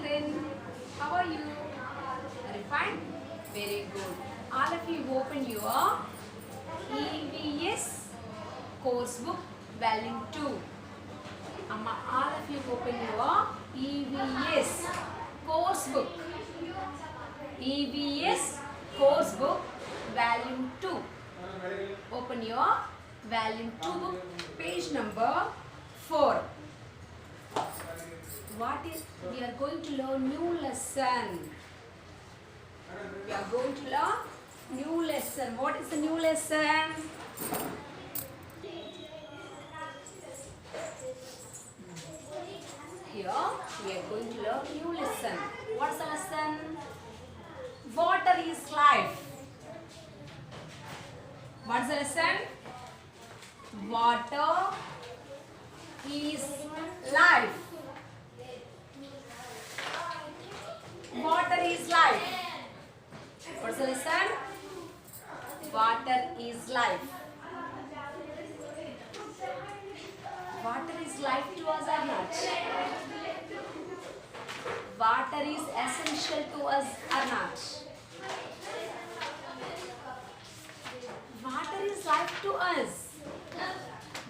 children. How are you? Are you fine? Very good. All of you open your EVS course book volume 2. Amma, all of you open your EVS course book. EVS course book volume 2. Open your volume 2 book, page number 4. What is, we are going to learn new lesson. We are going to learn new lesson. What is the new lesson? Here we are going to learn new lesson. What's the lesson? Water is life. What's the lesson? Water is life. Water is life. What's the lesson? Water is life. Water is life to us or not? Water is essential to us or not? Water is life to us.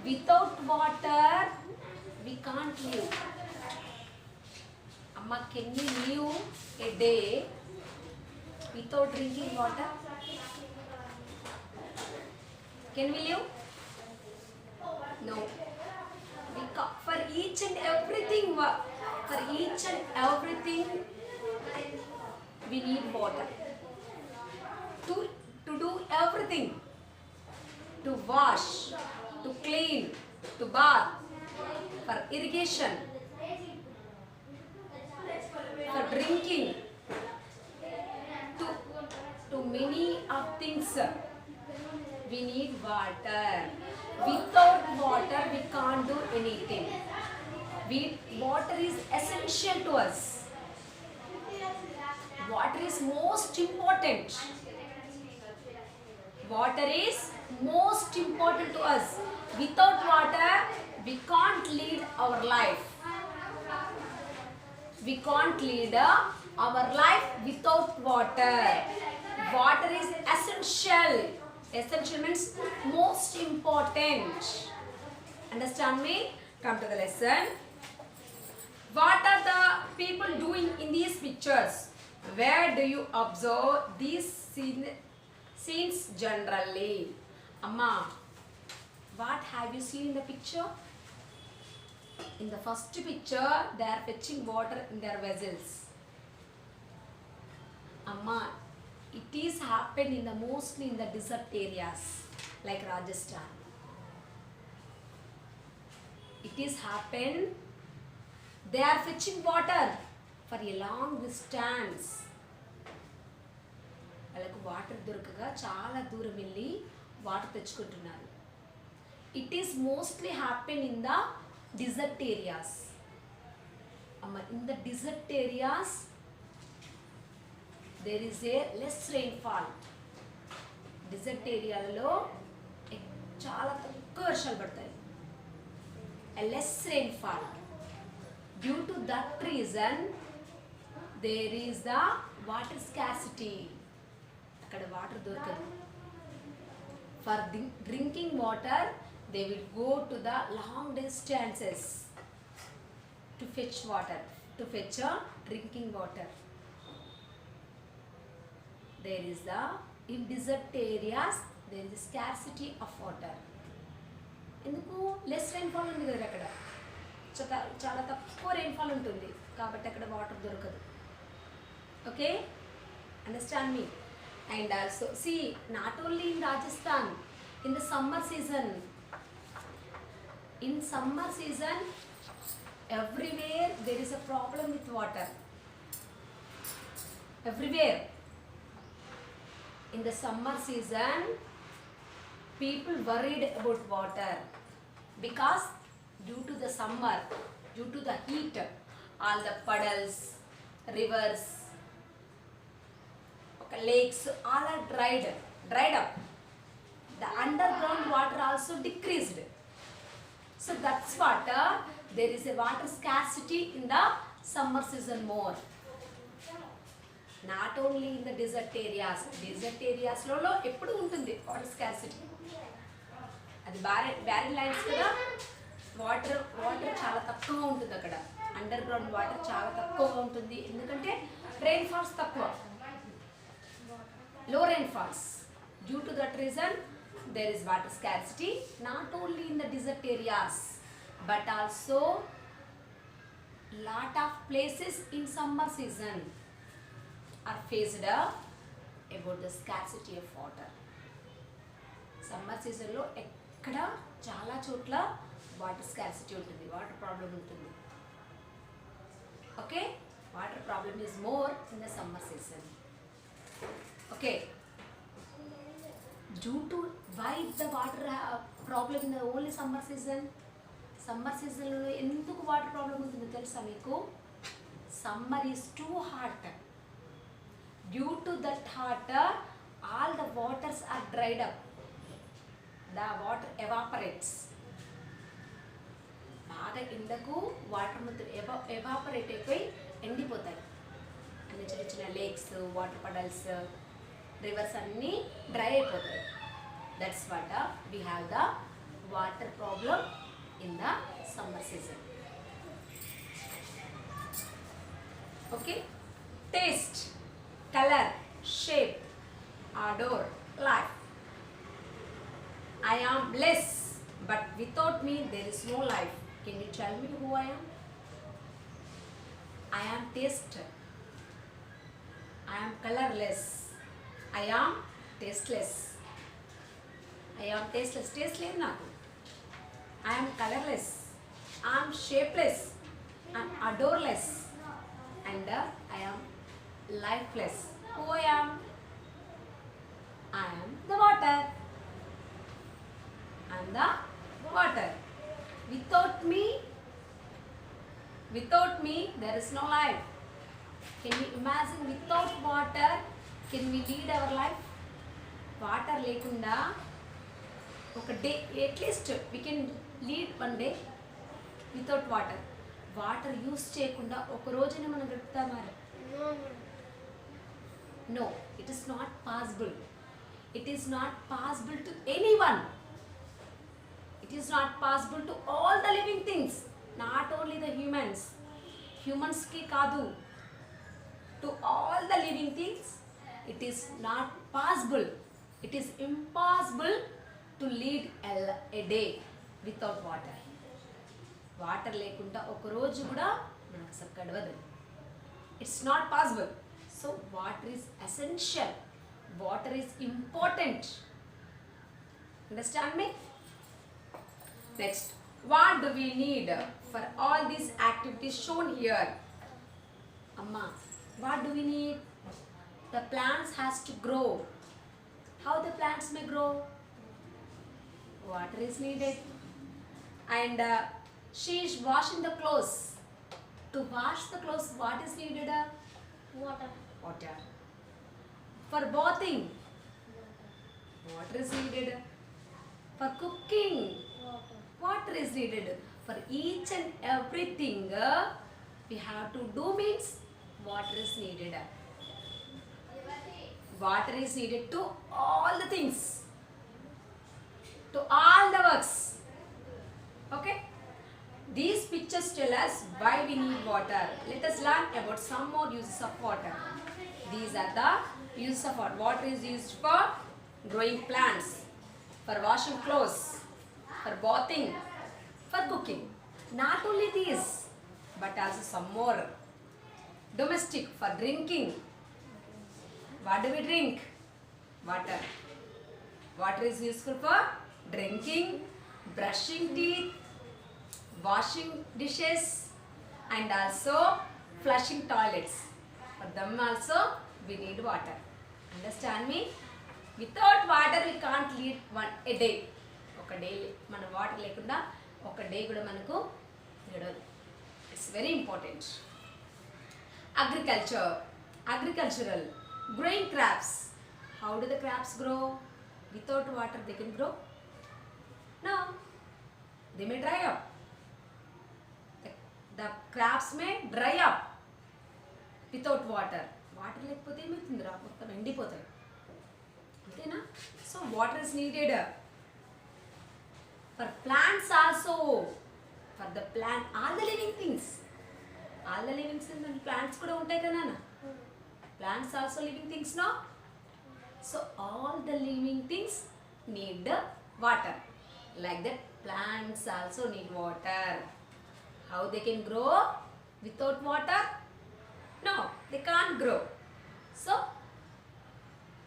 Without water, we can't live. Amma, can you live a day without drinking water? Can we live? No. For each and everything, we need water. To do everything. To wash, to clean, to bath, for irrigation, for drinking, to many of things, we need water. Without water, we can't do anything. Water is essential to us. Water is most important. Water is most important to us. Without water, we can't lead our life. We can't lead our life without water. Water is essential. Essential means most important. Understand me? Come to the lesson. What are the people doing in these pictures? Where do you observe these scenes generally? Amma, what have you seen in the picture? In the first picture, they are fetching water in their vessels. Amma, it is happened in the mostly in the desert areas like Rajasthan. It is happened. They are fetching water for a long distance. వాళ్ళకు water దొరకగా చాలా దూరం వెళ్ళి water తెచ్చుకుంటున్నారు. It is mostly happen in the desert areas. In the desert areas, there is a less rainfall. Desert ఏరియాలలో చాలా తక్కువ వర్షాలు పడతాయి. A less rainfall. Due to that reason, there is the water scarcity. అక్కడ water దొరకదు. For drinking water, they will go to the long distances to fetch water, to fetch drinking water. There is in desert areas, there is a scarcity of water. ఎందుకు less rainfall ఉంది కదా అక్కడ, చాలా తక్కువ rainfall ఉంటుంది కాబట్టి అక్కడ water దొరకదు. Okay, understand me? And also see, not only in Rajasthan, in the summer season, everywhere there is a problem with water. Everywhere in the summer season, people worried about water because due to the summer, due to the heat, all the puddles, rivers, lakes, all are dried up. The underground water also decreased. So that's what there is a water scarcity in the summer season more. Not only in the desert areas. Desert areas లో ఎప్పుడు ఉంటుంది water scarcity. అది బ్యారెన్ lands కదా, water చాలా తక్కువగా ఉంటుంది అక్కడ. Under ground water చాలా తక్కువగా ఉంటుంది, ఎందుకంటే రెయిన్ ఫాల్స్ తక్కువ, low rainfalls. Due to that reason, there is water scarcity not only in the desert areas but also lot of places in summer season are faced about the scarcity of water. Summer season లో ఎక్కడ చాలా చోట్ల water scarcity ఉంటుంది, water problem ఉంటుంది. Okay, water problem is more in the summer season. Okay, due to why the water problem in the only summer season? Summer season లో ఎందుకు water problem ఉంటుందో తెలుసా మీకు? Summer is too hot. Due to that hot all the waters are dried up, the water evaporates. బాగా ఎండకు water మొత్తం evaporate అయిపోయి ఎండిపోతాయి. అన్ని చిన్న చిన్న లేక్స్, వాటర్ పడల్స్, రివర్స్ అన్నీ డ్రై అయిపోతాయి. That's what we have the water problem in the summer season. Okay, taste, colour, shape, odour, life. I am bliss, but without me there is no life. Can you tell me who I am? I am taste. I am colorless. I am tasteless. I am tasteless. Taste లేదు నాకు. I am colorless. I am shapeless. I am odorless. And I am lifeless. Who I am? I am the water. I am the water. Without me, there is no life. Can you imagine without water, can we lead our life? Water lekunda oka day, at least we can lead one day without water. Water use cheyakunda oka rojuni manam gaduputamara? No, it is not possible. It is not possible to anyone. It is not possible to all the living things, not only the humans. Humans ki kaadu, to all the living things it is not possible. It is impossible to lead a day without water. Water lekunda oka roju kuda manaku asalu gadavadu. It's not possible. So water is essential. Water is important. Understand me? Next, what do we need for all these activities shown here? Amma, what do we need? The plants has to grow. How the plants may grow? Water is needed. And she is washing the clothes. To wash the clothes, what is needed? Water. For bathing, water is needed. For cooking, water is needed. For each and everything we have to do means water is needed. Water is needed to all the things, to all the works. Okay, these pictures tell us why we need water. Let us learn about some more uses of water. These are the uses of water. Water is used for growing plants, for washing clothes, for bathing, for cooking. Not only these, but also some more. Domestic, for drinking. What do we drink? Water. Water is useful for drinking, brushing teeth, washing dishes, and also flushing toilets. For them also we need water. Understand me? Without water we can't lead a day. ఒక day మన water లేకుండా ఒక day కూడా మనకు గడవదు. It's very important. Agricultural, growing crops. How do the crops grow? Without water they can grow? No, they may dry up. The crabs may dry up without water. Water లేకపోతే ఏమవుతుందిరా మొత్తం ఎండిపోతాయి అంతేనా. So water is needed for plants also. For the plant, all the living things and plants kuda untayi kada na. Plants also living things, no? So all the living things need the water. Like that plants also need water. How they can grow without water? No, they can't grow. So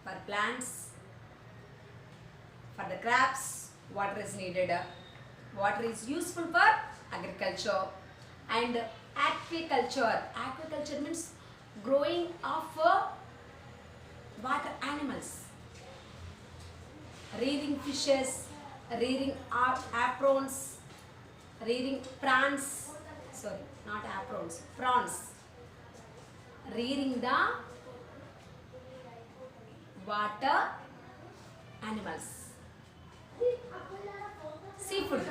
for plants, for the crops, water is needed. Water is useful for agriculture and aquaculture. Aquaculture means growing of water animals, rearing fishes, rearing aprons, rearing prawns. Sorry, not aprons, prawns. Rearing the water animals. Seafood,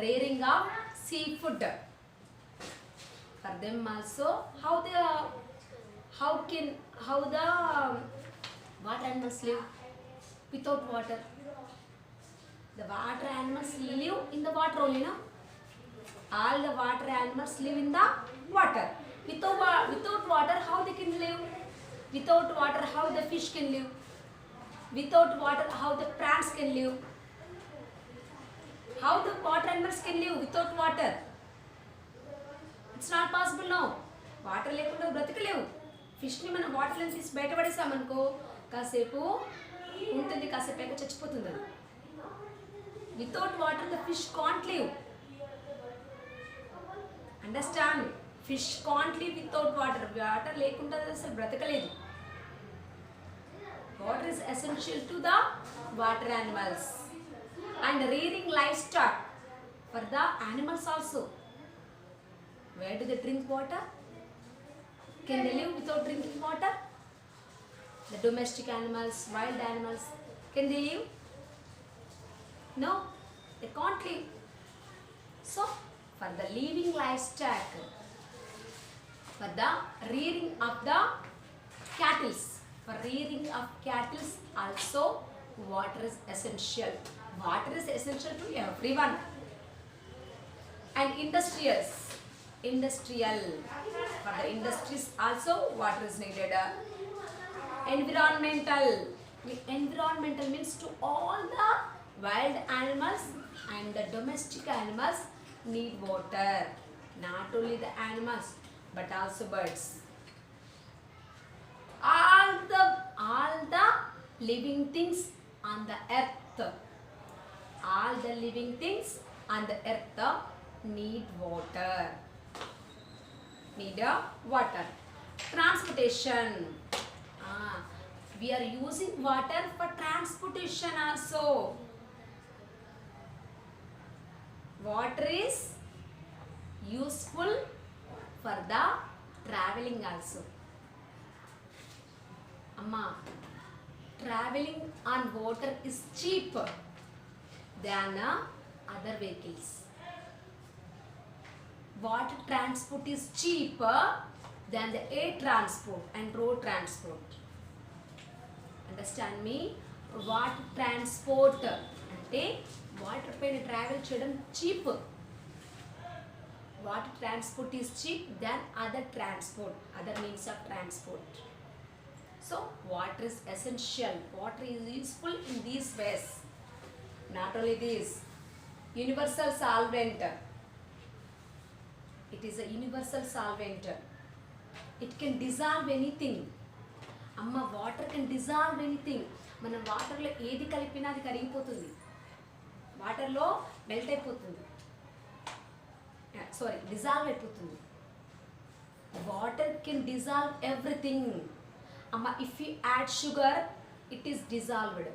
rearing of seafood. For them also, how the water animals live without water? The water animals live in the water only, no? All the water animals live in the water. Without water, how they can live? Without water, how the fish can live? Without water, how the plants can live? How the water animals can live without water? It's not possible, no. Water లేకుండా బ్రతకలేవు. ఫిష్ని మనం వాటర్లో తీసి బయటపడేసామనుకో కాసేపు ఉంటుంది, కాసేపు పైగా చచ్చిపోతుంది. అది without water the fish can't live. Understand? Fish can't live without water. Water లేకుండా అసలు బ్రతకలేదు. Water is essential to the water animals. And rearing livestock for the animals also. Where do they drink water? Can they live without drinking water? The domestic animals, wild animals, can they live? No, they can't live. So for the living livestock, for the rearing of the cattle, for rearing of cattle also water is essential. Water is essential to everyone. And industrial, for the industries also water is needed. Environmental means to all the wild animals and the domestic animals need water. Not only the animals but also birds. All the living things on the earth, all the living things on the earth need water. Transportation. We are using water for transportation also. Water is useful for the traveling also. Amma, traveling on water is cheaper than other vehicles. Water transport is cheaper than the air transport and road transport. Understand me? Water transport ante water paina travel cheyadam cheap. Water transport is cheap than other means of transport. So water is essential. Water is useful in these ways. Not only this, universal solvent. It is a universal solvent. It can dissolve anything. Amma, water can dissolve anything. మనం వాటర్లో ఏది కలిపినా అది కరిగిపోతుంది, వాటర్లో melt అయిపోతుంది, dissolve అయిపోతుంది. Water can dissolve everything. అమ్మ, if you add sugar it is dissolved.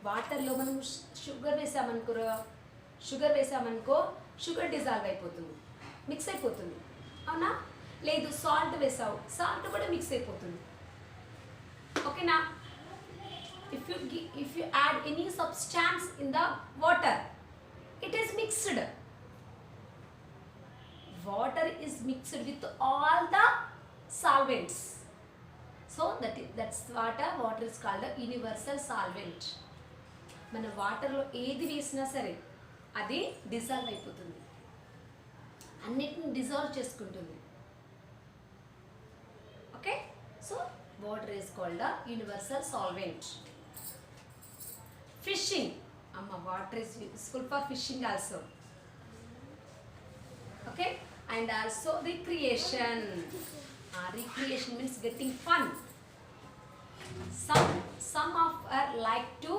వాటర్లో మనం షుగర్ వేసామనుకో షుగర్ డిజాల్వ్ అయిపోతుంది, మిక్స్ అయిపోతుంది, అవునా? లేదు సాల్ట్ వేసావు, సాల్ట్ కూడా మిక్స్ అయిపోతుంది, ఓకేనా? if you add any substance in the water, it is mixed. water is mixed with all the solvents. So that's what water is called a universal solvent. మన వాటర్లో ఏది వేసినా సరే అది డిజాల్వ్ అయిపోతుంది, అన్నిటిని డిజాల్వ్ చేసుకుంటుంది. Okay, so water is called a universal solvent. Fishing, అమ్మ water is useful for fishing also. Okay, and also recreation. Recreation means getting fun. Some of us like to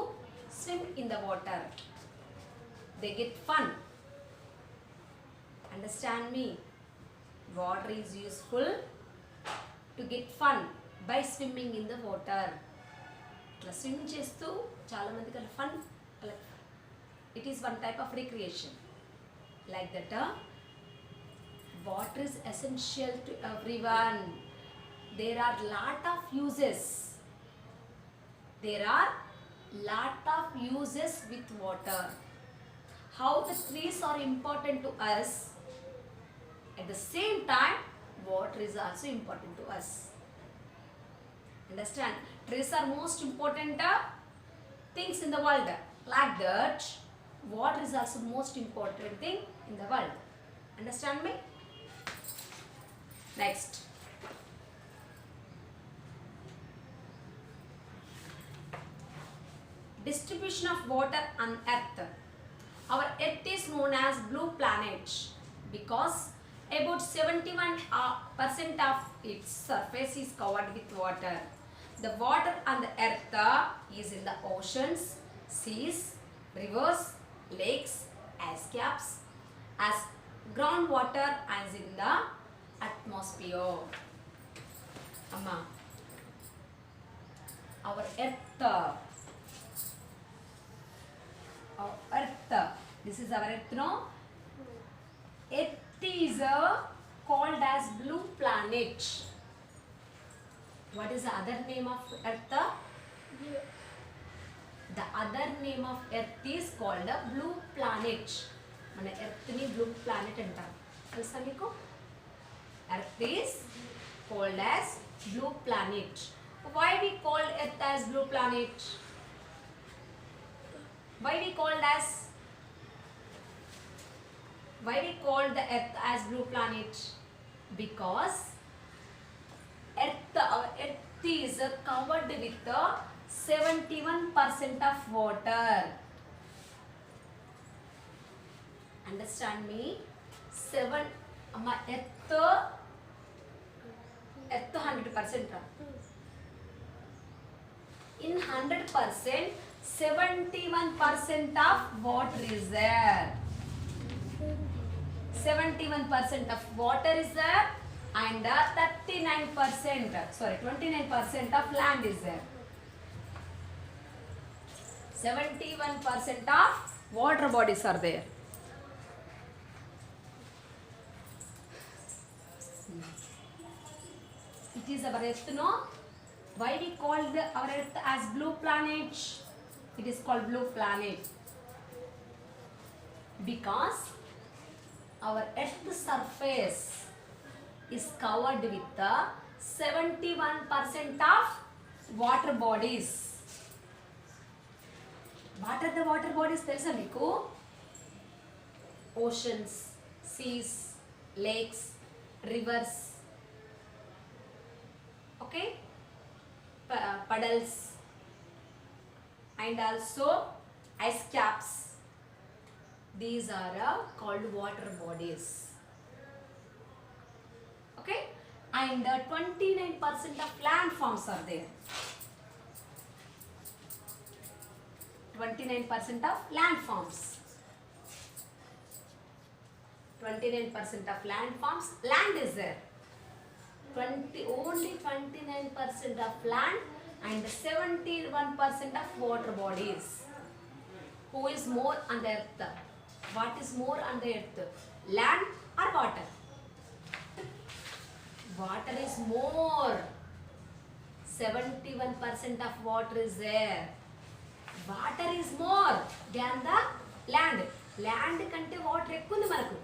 swim in the water. They get fun. Understand me? Water is useful to get fun by swimming in the water. ఇట్లా swim చేస్తూ చాలా మందికి అలా fun, it is one type of recreation. Like that water is essential to everyone. There are lot of uses. There are lot of uses with water. How the trees are important to us, at the same time water is also important to us. Understand? Trees are most important things in the world. Like that, water is also most important thing in the world. Understand me? Next, distribution of water on earth. Our earth is known as blue planet because about 71% of its surface is covered with water. The water on the earth is in the oceans, seas, rivers, lakes, ice caps, as groundwater as in the atmosphere. Amma, our earth, this is our earth, no? Earth is called as blue planet. What is the other name of earth? The other name of earth is called a blue planet. మన earth ని blue planet అంటారు, తెలుసా మీకు? Earth is called as blue planet. Why we call earth as blue planet? Why we call the earth as blue planet? Because our earth is covered with 71% of water. Understand me? Earth 100%. In 100%, 71% of water is there. 71% of water is there, and 29% of land is there. 71% of water bodies are there. It is our earth, no? Why we call our earth as blue planet? It is called blue planet because our earth surface is covered with 71% of water bodies. What are the water bodies? తెలుసా మీకు? Oceans, seas, lakes, rivers, okay, puddles, and also ice caps. These are called water bodies. Okay, and 29% of landforms are there. 29% of landforms. 29% of landforms. Land is there. Only 29% of land and 71% of water bodies. Who is more on the earth? What is more on the earth? Land or water? Water is more. 71% of water is there. Water is more than the land. Land కంటే water ఎక్కువ ఉంది మనకు.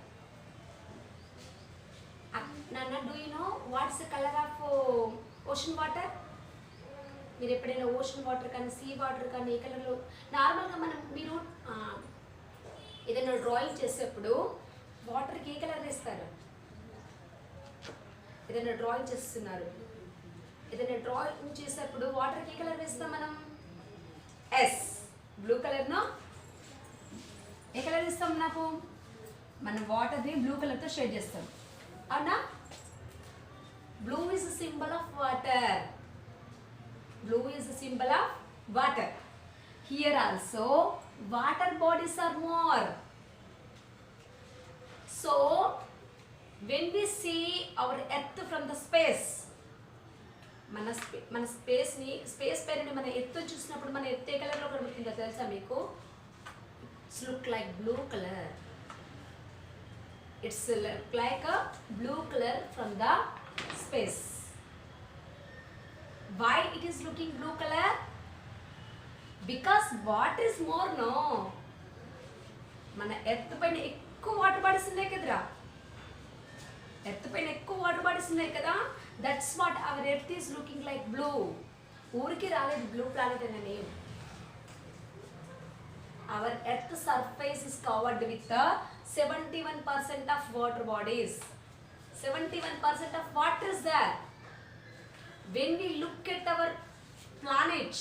Nana, do you know what's the color of ocean water? మీరు ఎప్పుడైనా ocean water కానీ sea water కానీ ఏ కలర్లో నార్మల్గా మీరు ఏదైనా డ్రాయింగ్ చేసేప్పుడు వాటర్కి ఏ కలర్ వేస్తారు? ఏదైనా డ్రాయింగ్ చేస్తున్నారు, ఏదైనా డ్రాయింగ్ చేసేప్పుడు వాటర్కి ఏ కలర్ వేస్తాం మనం? ఎస్, బ్లూ కలర్ను ఏ కలర్ ఇస్తాం? నాకు మనం వాటర్ని బ్లూ కలర్తో షేడ్ చేస్తాం, అవునా? Blue is a symbol of water. Blue is a symbol of water. Here also water bodies are more. So when we see our earth from the space, మన space పైన మన ఎత్తు చూసినప్పుడు మన ఎత్తు ఏ కలర్లో కనబడుతుందో తెలుసా మీకు? It's look like blue colour. It's look like a blue color from the space. Why it is looking blue color? Because water is more, no? మన ఎర్త్ పైన ఎక్కువ వాటర్ బాడీస్ ఉన్నాయి కదరా, ఎర్త్ పైన ఎక్కువ వాటర్ బాడీస్ ఉన్నాయి కదా, that's what hour earth is looking like blue. ఊరికి రాలేదు బ్లూ ప్లానెట్ అనే name. Hour earth surface is covered with 71% of water bodies. 71% of water is there. When we look at our planet,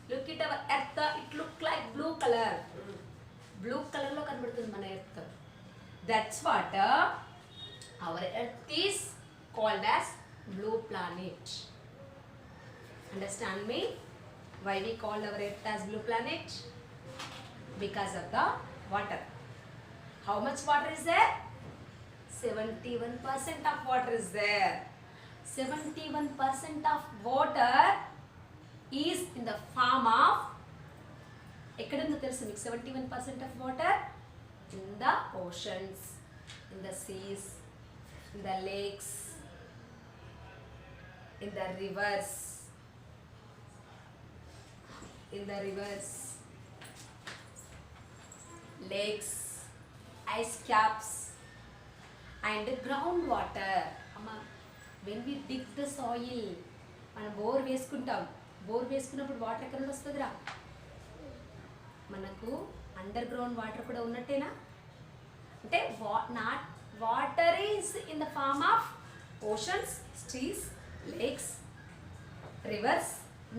look at our earth, it look like blue color. Blue color lo kanbadutundi mana earth. That's what our earth is called as blue planet. Understand me? Why we call our earth as blue planet? Because of the water. How much water is there? 71% of water is there. 71% of water is in the form of, ఎక్కడ ఉందో తెలుసు మీకు? 71% of water in the oceans, in the seas, in the lakes, in the rivers, lakes, ice caps and ground water. When we dig the soil, మనం bore వేసుకుంటాం, bore వేసుకున్నప్పుడు water ఎక్కడ నుండి వస్తుందిరా? మనకు అండర్ గ్రౌండ్ వాటర్ కూడా ఉన్నట్టేనా? అంటే water is in the form of oceans, seas, lakes, rivers.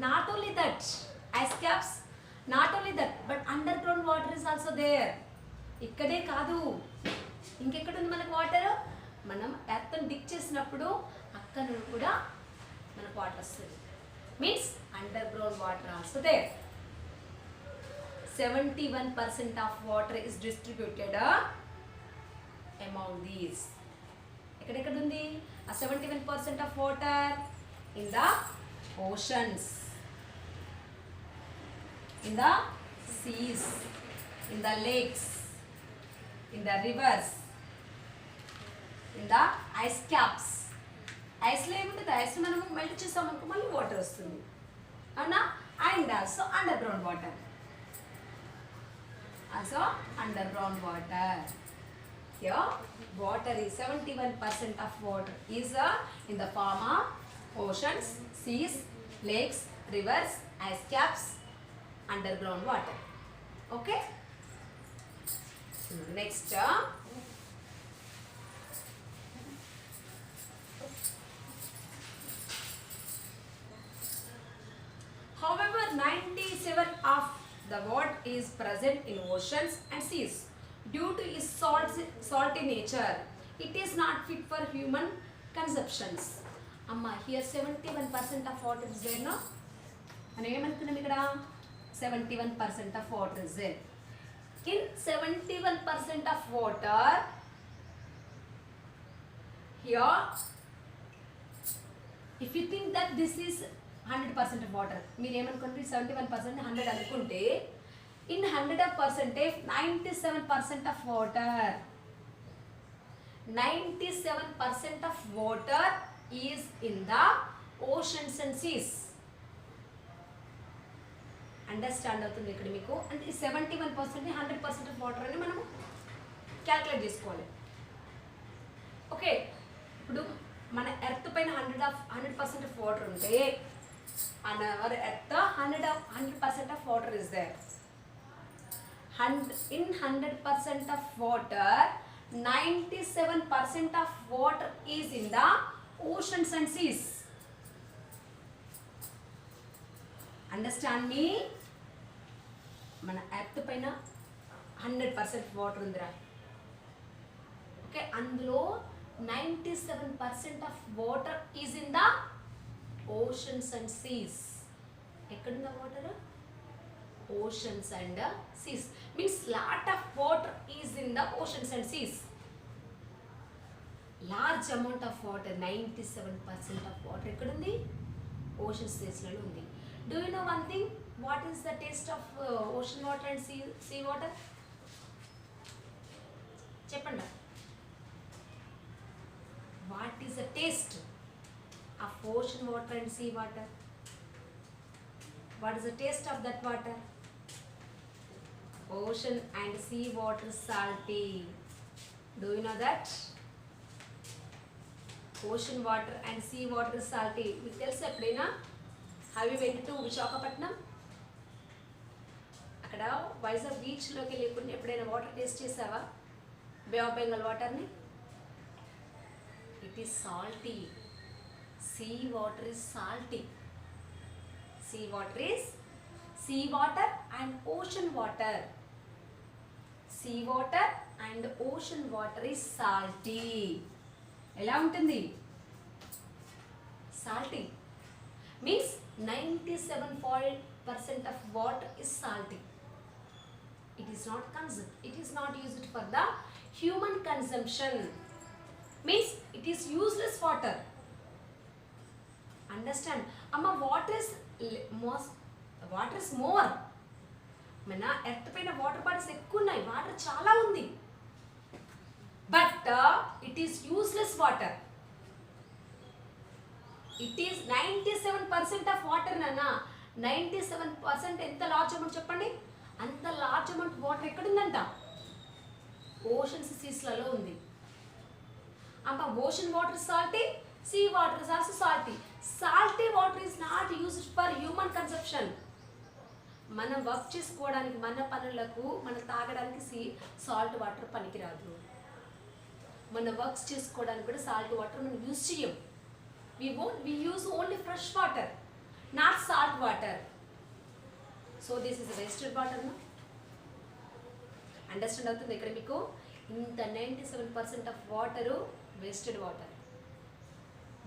Not only that, ice caps, not only that, but underground water is also there. ఇక్కడే కాదు, ఇంకెక్కడ ఉంది మనకు వాటర్? మనం ఎర్త్ డిగ్ చేసినప్పుడు అక్కడ నుండి కూడా మనకు వాటర్ వస్తుంది. Means underground water also there. 71% of water is distributed among these. ఎక్కడెక్కడ ఉంది ఆ 71% of water? in the oceans, in the seas, in the lakes, in the rivers, in the ice caps. ఐస్లో ఏముంటుంది? Ice మనం melt చేసామనుకో మళ్ళీ water వస్తుంది, అవునా? And also under ground water, also under ground water. Here water is 71% of water is in the form of oceans, seas, lakes, rivers, ice caps, underground water. Okay, next however 97 of the water is present in oceans and seas due to its salty nature. It is not fit for human consumptions. Amma, here 71% of water is there, no? And ఏమనుకున్నాం ఇక్కడ 71% of water is there. In 71% of water, here, if you think that this is 100% of water, మీరు ఏమనుకుంటే 71% 100 అనుకుంటే, in 100% 97% of water, 97% of water is in the oceans and seas. Understand అవుతుంది ఇక్కడ మీకు? అంటే 71% 100% of water అని మనం క్యాల్కులేట్ చేసుకోవాలి. ఓకే, ఇప్పుడు మన ఎర్త్ పైన 100% ఆఫ్ వాటర్ ఉంటే on our earth 100% of water is there. In 100% of water, 97% of water is in the oceans and seas. Understand me? మన ఎర్త్ పైన 100% వాటర్ ఉందిరా. ఓకే, అందులో 97% of water is in the oceans and seas. ఎక్కడుందా water? oceans and seas means lot of water is in the oceans and seas. large amount of water, 97% of water ఎక్కడుంది? oceans seas లలో ఉంది. Do you know one thing? What is the taste of ocean water and sea water? చెప్పండి. What is the taste of ocean water and sea water? What is the taste of that water? Ocean and sea water salty. Do you know that? Ocean water and sea water salty. మీకు తెలుసా ఎప్పుడైనా? Have you went to Visakhapatnam? అక్కడ వైజాగ్ బీచ్లోకి లేకుండా ఎప్పుడైనా water taste చేసావా? బే of Bengal వాటర్ని. It is salty. Sea water is salty. Sea water and ocean water. Sea water and ocean water is salty. ఎలా ఉంటుంది? Salty means 97% of water is salty. It is not consumed. It is not used for the human consumption. Means it is useless water. Understand? Amma, water is more. మన earth పైన water bodies ఎక్కువ ఉన్నాయి, water చాలా ఉంది, but it is useless water. It is 97% of water నాన్న. 97% ఎంత large amount చెప్పండి? అంత లార్జ్ అమౌంట్ వాటర్ ఎక్కడుందంట? ఓషన్స్ సీస్లలో ఉంది. అమ్మ, ocean water salty, sea water is also salty. Salty water is not used for human consumption. మనం work చేసుకోవడానికి, మన పనులకు, మన తాగడానికి సాల్ట్ వాటర్ పనికిరాదు. మన వర్క్స్ చేసుకోవడానికి కూడా సాల్ట్ వాటర్ మనం యూజ్ చేయం. we use only fresh water, not salt water. So this is wasted water. No? Understand అవుతుంది ఇక్కడ మీకు? ఇంత 97% of water wasted water.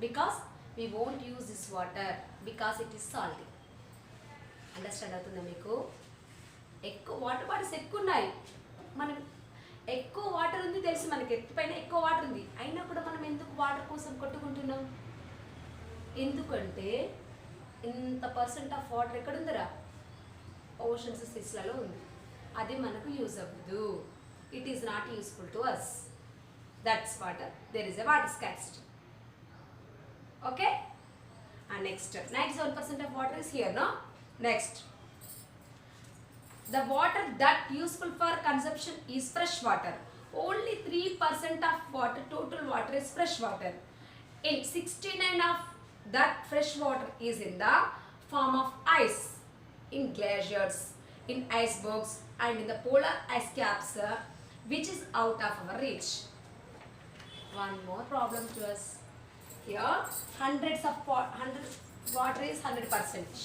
Because we won't use this water because it is salty. Understand అవుతుందా మీకు? ఎక్కువ water bodies ఎక్కువ ఉన్నాయి, మనం ఎక్కువ వాటర్ ఉంది తెలుసు, మనకి ఎత్తుపైన ఎక్కువ వాటర్ ఉంది, అయినా కూడా మనం ఎందుకు వాటర్ కోసం కొట్టుకుంటున్నాం? ఎందుకంటే ఇంత పర్సెంట్ ఆఫ్ వాటర్ ఎక్కడుందిరా? ఓషన్స్ సీస్లలో ఉంది. అది మనకు యూజ్ అవ్వదు. It is not useful to us. That's water. There is a water scarcity. Okay, and next 97% of water is here, no? Next, the water that useful for consumption is fresh water. Only 3% of water, total water is fresh water. In 69 of that fresh water is in the form of ice, in glaciers, in icebergs, and in the polar ice caps, which is out of our reach. One more problem to us. Here, 100 water is 100%.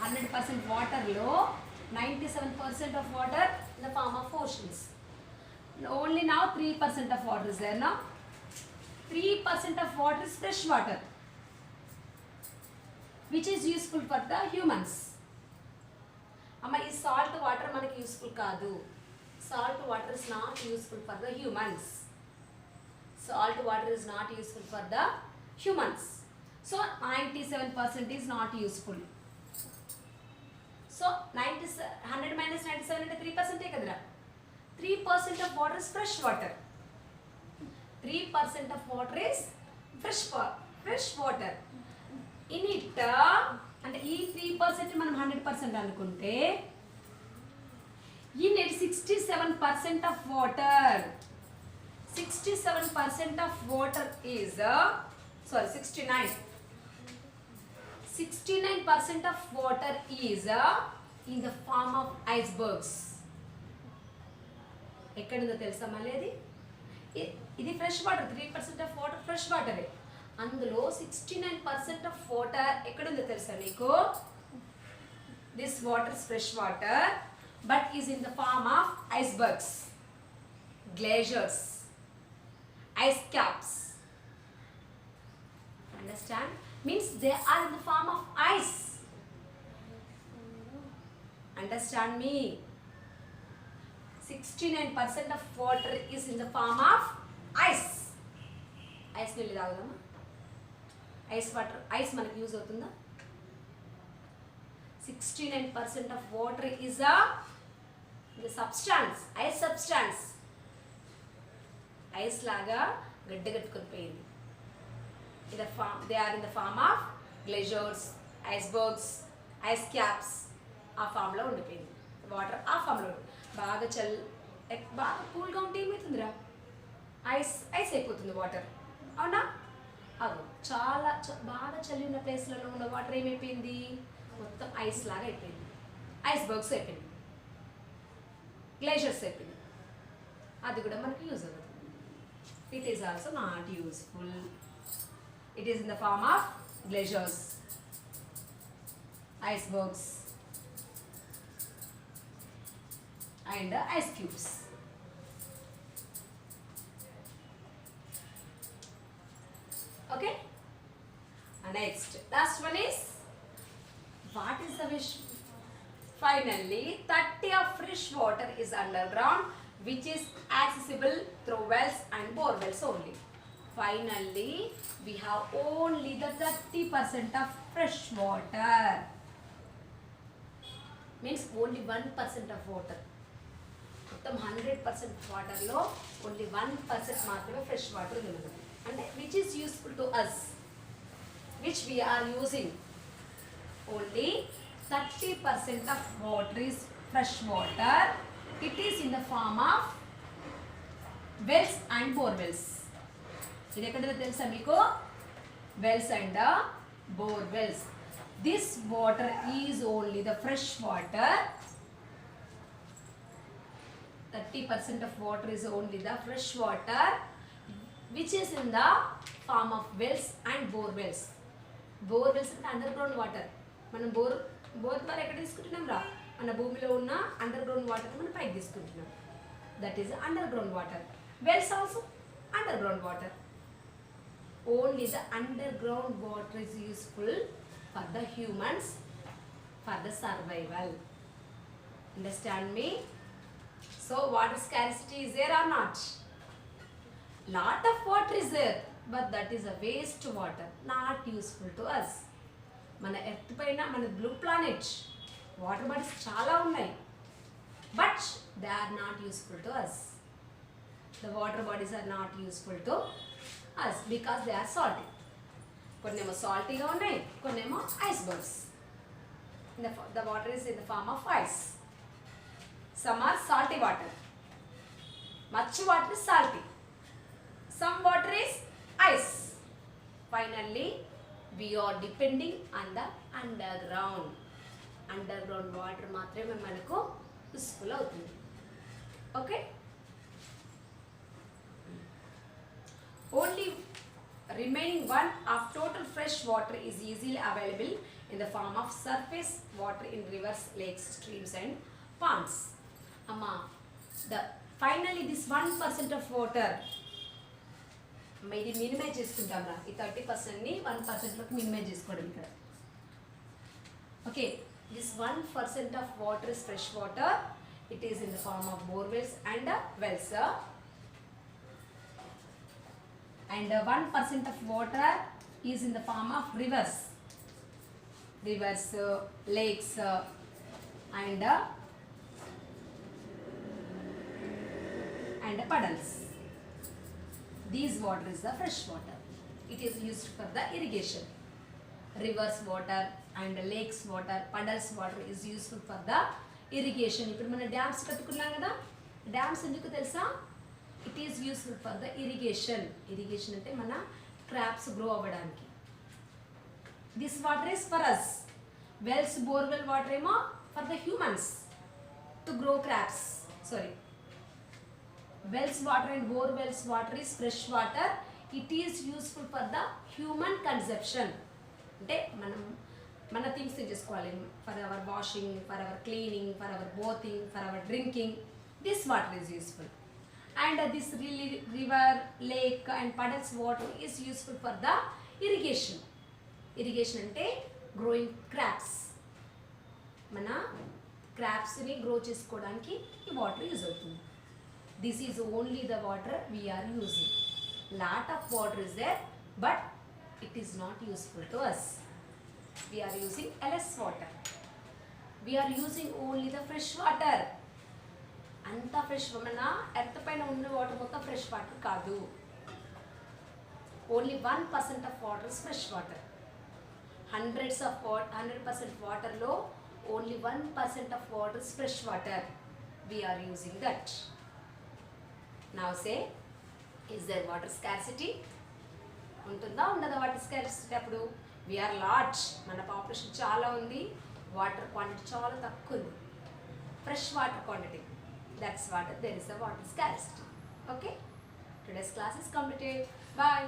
100% water low, 97% of water in the form of oceans. Only now 3% of water is there. Now 3% of water is fresh water, which is useful for the humans. Amma, is salt water manaki useful kaadu. Salt water is not useful for the humans. Salt water is not useful for the humans. So 97% is not useful. So 100 minus 97 అంటే 3% kadra. 3% of water is fresh water. 3% of water is fresh water. In it అంటే ఈ 3% మనం 100% అనుకుంటే in it 67% of water. 67% of water is 69% of water is in the form of icebergs. ఎక్కడుందో తెలుసా మళ్ళీ అది ఇది fresh water 3% of water fresh వాటరే అందులో 69% ఆఫ్ వాటర్ ఎక్కడుందో తెలుసా మీకు this water is fresh water but is in the form of icebergs glaciers ice caps. Understand? Means they are in the form of ice. Understand me? 69% of water is in the form of ice. Ice nilli tagudama. Ice water, ice manaki use avutunda. 69% of water is the substance, ice substance. Ice లాగా గడ్డగట్టుకొని పోయింది they are in the form of glaciers icebergs ice caps ఆ ఫామ్లో ఉండిపోయింది water ఆ ఫామ్లో బాగా బాగా కూల్గా ఉంటే ఏమవుతుందిరా ఐస్ అయిపోతుంది వాటర్ అవునా అవు చాలా బాగా చలి ఉన్న ప్లేస్లలో ఉన్న వాటర్ ఏమైపోయింది మొత్తం ఐస్ లాగా అయిపోయింది ఐస్బర్గ్స్ అయిపోయింది గ్లేషియర్స్ అయిపోయింది అది కూడా మనకి యూజ్ అవుతుంది it is also not useful. It is in the form of glaciers, icebergs and ice cubes. Okay, and next last one is what is the wish? Finally 30 of fresh water is underground which is accessible through wells and bore wells only. Finally, we have only the 30% of fresh water. Means only 1% of water. మొత్తం 100% వాటర్లో only 1% మాత్రమే fresh water ఉంది అంటే which is useful to us which we are using. Only 30% of water is fresh water. It is in the form of wells and bore wells. ఇది ఎక్కడో తెలుసా మీకు wells and bore wells. This water is only the fresh water. 30% of water is only the fresh water which is in the form of wells and bore wells. Bore wells అంటే underground water మనం bore ద్వారా ఎక్కడ తీసుకుంటున్నాం రా మన భూమిలో ఉన్న underground water మనం పైకి తీసుకుంటున్నాం that is underground water wells also underground water only the underground water is useful for the humans for the survival understand me so water scarcity is there are not lot of water is there but that is a waste water not useful to us మన earth పైన మన blue planet water bodies చాలా ఉన్నాయి but they are not useful to us the water bodies are not useful to us because they are salty కొన్నేమో సాల్టీగా ఉన్నాయి కొన్నేమో icebergs the water is in the form of ice some are salty water much water is salty some water is ice. Finally, we are depending on the underground. Underground water మాత్రమే మనకు useful అవుతుంది. Okay? Only remaining one of total fresh water is easily available in the form of surface water in rivers, lakes, streams and ponds. Amma, finally this 1% of water ఇది minimise చేసుకుంటాం రా ఈ 30%ని 1%లోకి minimise చేసుకోవడం ఇక్కడ okay this 1% of water is fresh water it is in the form of borewells and wells and 1% of water is in the form of rivers lakes and puddles. These water is the fresh water. It is used for the irrigation. Rivers water and lakes water, puddles water is useful for the irrigation. ఇప్పుడు మన dams కట్టుకున్నాం కదా dams ఎందుకు తెలుసా it is useful for the irrigation. Irrigation అంటే మన crops grow అవ్వడానికి. This water is for us. Wells borewell water ఏమో for the humans to grow crops. Sorry, wells water and borewells water is fresh water. It is useful for the human conception. అంటే మన things చేసుకోవాలి for our washing, for our cleaning, for our bathing, for our drinking. This water is useful. And this river, lake and puddles water is useful for the irrigation. Irrigation అంటే growing crops. మన క్రాప్స్ని grow చేసుకోవడానికి ఈ water use అవుతుంది. This is only the water we are using. Lot of water is there but it is not useful to us. We are using less water. We are using only the fresh water. anta fresh mana earth paina unna water motta fresh water kaadu. Only 1% of water is fresh water. 100% water lo only 1% of water is fresh water. We are using that. Now say, is there water scarcity? ఉంటుందా ఉండదా water scarcity? అప్పుడు we are large, మన population చాలా ఉంది, water quantity చాలా తక్కువ ఉంది. Fresh water quantity, that's water, there is a water scarcity. Okay, today's class is completed. Bye.